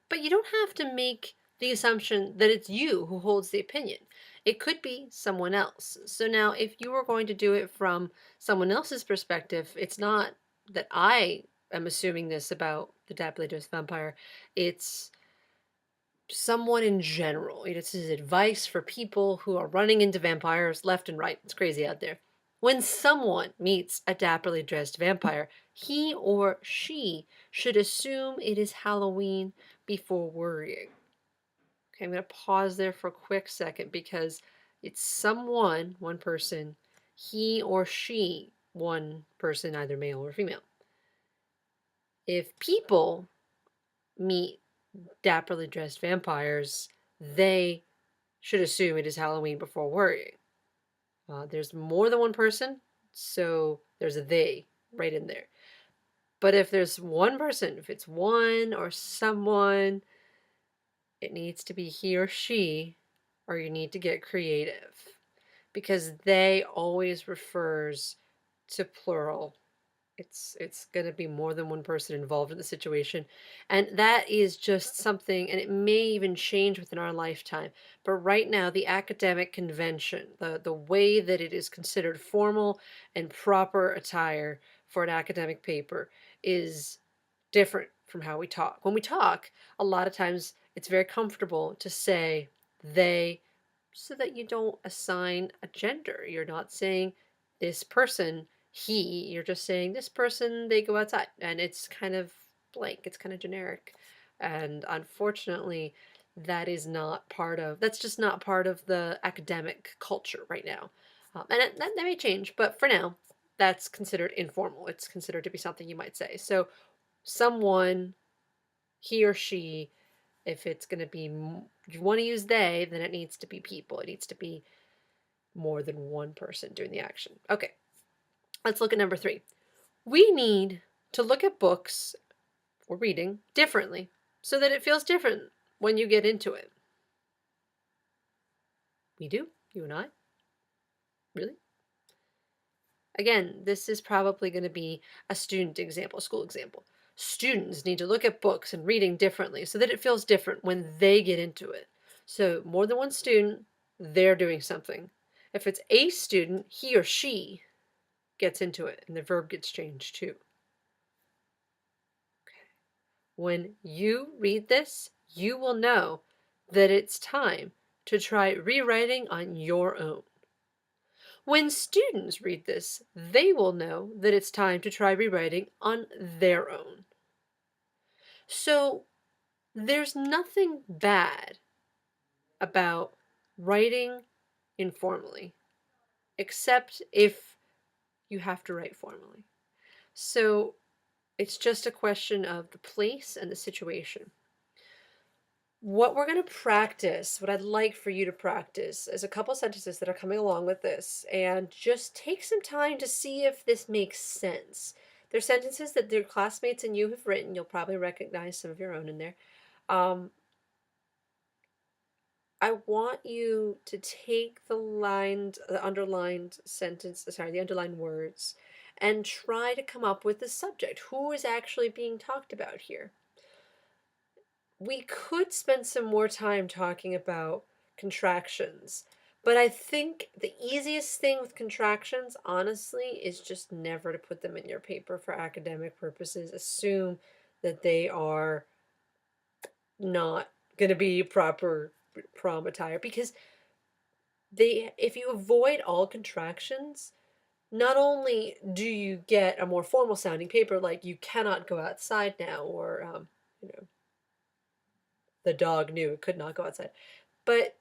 But you don't have to make the assumption that it's you who holds the opinion. It could be someone else. So now, if you were going to do it from someone else's perspective, it's not that I am assuming this about the Dappled Vampire. It's someone in general. This is advice for people who are running into vampires left and right. It's crazy out there. When someone meets a dapperly dressed vampire, he or she should assume it is Halloween before worrying. Okay, I'm going to pause there for a quick second because it's someone, one person, he or she, one person, either male or female. If people meet dapperly dressed vampires, they should assume it is Halloween before worrying. There's more than one person, so there's a they right in there. But if there's one person, if it's one or someone, it needs to be he or she, or you need to get creative because they always refers to plural. It's going to be more than one person involved in the situation, and that is just something, and it may even change within our lifetime. But right now, the academic convention, the way that it is considered formal and proper attire for an academic paper is different from how we talk. When we talk, a lot of times it's very comfortable to say they so that you don't assign a gender. You're not saying this person, he, you're just saying this person, they go outside. And it's kind of blank, it's kind of generic. And unfortunately, that's just not part of the academic culture right now. And that may change, but for now, that's considered informal. It's considered to be something you might say. So someone, he or she, if it's going to be, if you want to use they, then it needs to be people. It needs to be more than one person doing the action. Okay, let's look at number 3. We need to look at books or reading differently so that it feels different when you get into it. We do, you and I. Really? Again, this is probably going to be a student example, a school example. Students need to look at books and reading differently so that it feels different when they get into it. So, more than one student, they're doing something. If it's a student, he or she gets into it, and the verb gets changed too. Okay. When you read this, you will know that it's time to try rewriting on your own. When students read this, they will know that it's time to try rewriting on their own. So there's nothing bad about writing informally, except if you have to write formally. So it's just a question of the place and the situation. What we're going to practice, what I'd like for you to practice, is a couple sentences that are coming along with this, and just take some time to see if this makes sense. They're sentences that your classmates and you have written. You'll probably recognize some of your own in there. Um, I want you to take the underlined the underlined words, and try to come up with the subject. Who is actually being talked about here? We could spend some more time talking about contractions, but I think the easiest thing with contractions, honestly, is just never to put them in your paper for academic purposes. Assume that they are not going to be proper prom attire because if you avoid all contractions, not only do you get a more formal sounding paper like you cannot go outside now, or you know the dog knew it could not go outside, but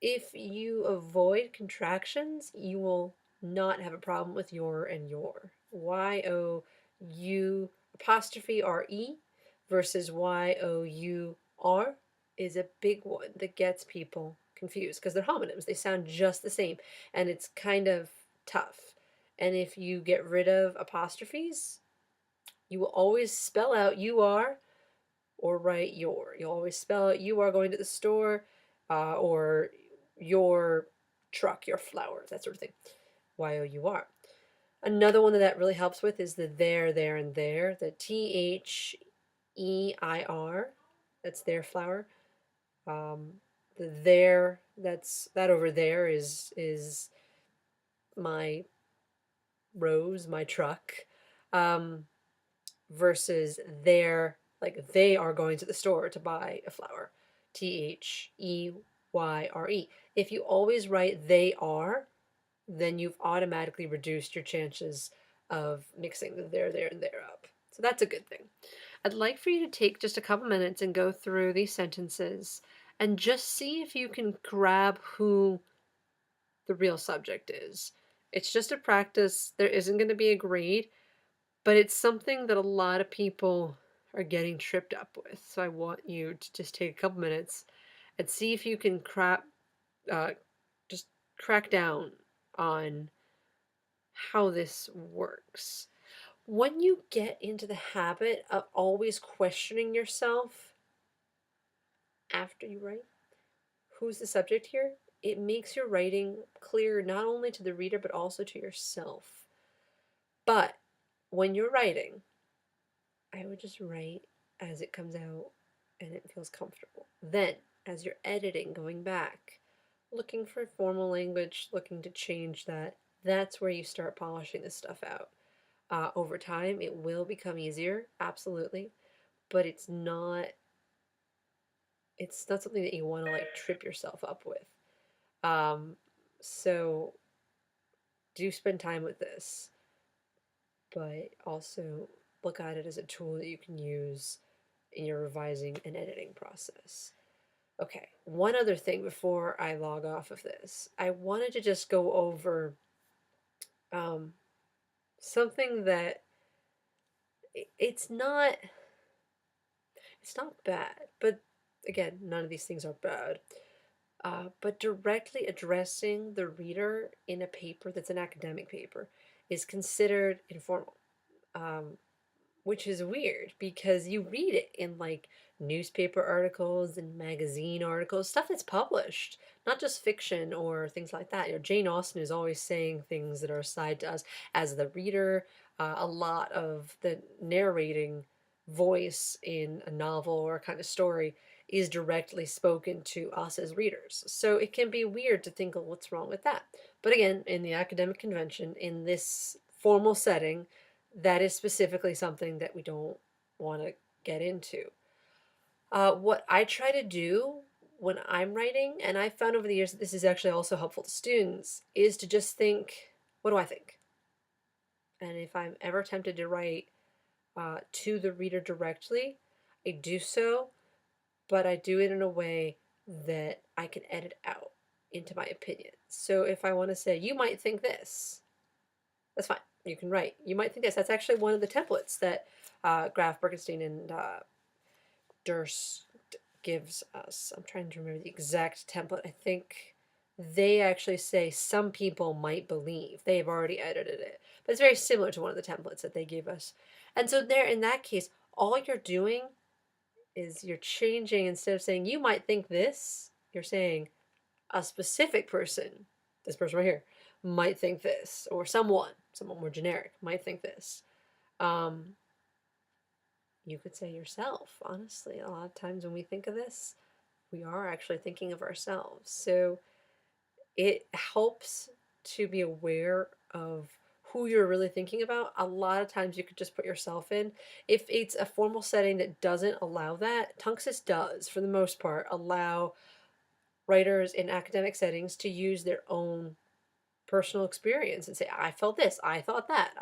if you avoid contractions, you will not have a problem with your and your. Y-O-U apostrophe R-E versus Y-O-U-R is a big one that gets people confused because they're homonyms. They sound just the same, and it's kind of tough. And if you get rid of apostrophes, you will always spell out you are or write your. You'll always spell out you are going to the store, or your truck, your flower, that sort of thing. Y-O-U-R. Another one that really helps with is the there, and there, the T-H-E-I-R. that's their flower. The there, that over there is my rose, my truck. Um, versus they're like they are going to the store to buy a flower. Theyre. If you always write they are, then you've automatically reduced your chances of mixing the there, and there up. So that's a good thing. I'd like for you to take just a couple minutes and go through these sentences and just see if you can grab who the real subject is. It's just a practice. There isn't going to be a grade, but it's something that a lot of people are getting tripped up with. So I want you to just take a couple minutes and see if you can uh, just crack down on how this works. When you get into the habit of always questioning yourself after you write, who's the subject here? It makes your writing clear not only to the reader but also to yourself. But when you're writing, I would just write as it comes out and it feels comfortable. Then, as you're editing, going back, looking for formal language, looking to change that, that's where you start polishing this stuff out. Over time, it will become easier, absolutely, but it's not something that you want to like trip yourself up with. Um, so do spend time with this, but also look at it as a tool that you can use in your revising and editing process. Okay, one other thing before I log off of this. I wanted to just go over um, something that it's not bad, but again, none of these things are bad. But directly addressing the reader in a paper that's an academic paper is considered informal. Um, which is weird because you read it in like newspaper articles and magazine articles, stuff that's published, not just fiction or things like that. Jane Austen is always saying things that are aside to us as the reader. A lot of the narrating voice in a novel or a kind of story is directly spoken to us as readers. So it can be weird to think, oh, what's wrong with that? But again, in the academic convention, in this formal setting, that is specifically something that we don't want to get into. What I try to do when I'm writing, and I've found over the years that this is actually also helpful to students, is to just think, what do I think? And if I'm ever tempted to write to the reader directly, I do so, but I do it in a way that I can edit out into my opinion. So if I want to say, you might think this, that's fine. You can write. You might think this. That's actually one of the templates that Graf Berkenstein and Durst gives us. I'm trying to remember the exact template. I think they actually say some people might believe. They've already edited it. But it's very similar to one of the templates that they gave us. And so there, in that case, all you're doing is you're changing, instead of saying you might think this, you're saying a specific person, this person right here, might think this, or someone more generic, might think this. Um, you could say yourself, honestly. A lot of times when we think of this, we are actually thinking of ourselves. So it helps to be aware of who you're really thinking about. A lot of times you could just put yourself in. If it's a formal setting that doesn't allow that, Tunxus does, for the most part, allow writers in academic settings to use their own personal experience and say, I felt this, I thought that.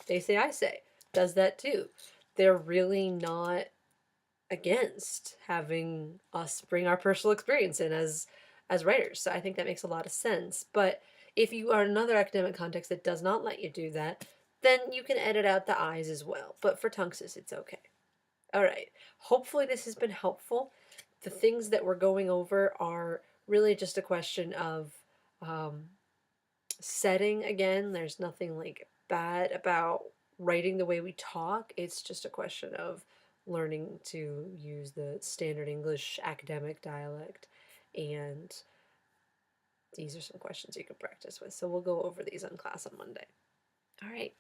They say, I say, does that too. They're really not against having us bring our personal experience in as writers. So I think that makes a lot of sense. But if you are in another academic context that does not let you do that, then you can edit out the I's as well. But for Tunxus, it's okay. All right. Hopefully this has been helpful. The things that we're going over are really just a question of um, setting. Again, there's nothing like bad about writing the way we talk. It's just a question of learning to use the standard English academic dialect. And these are some questions you can practice with. So we'll go over these on class on Monday. All right.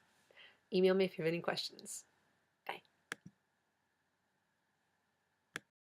Email me if you have any questions.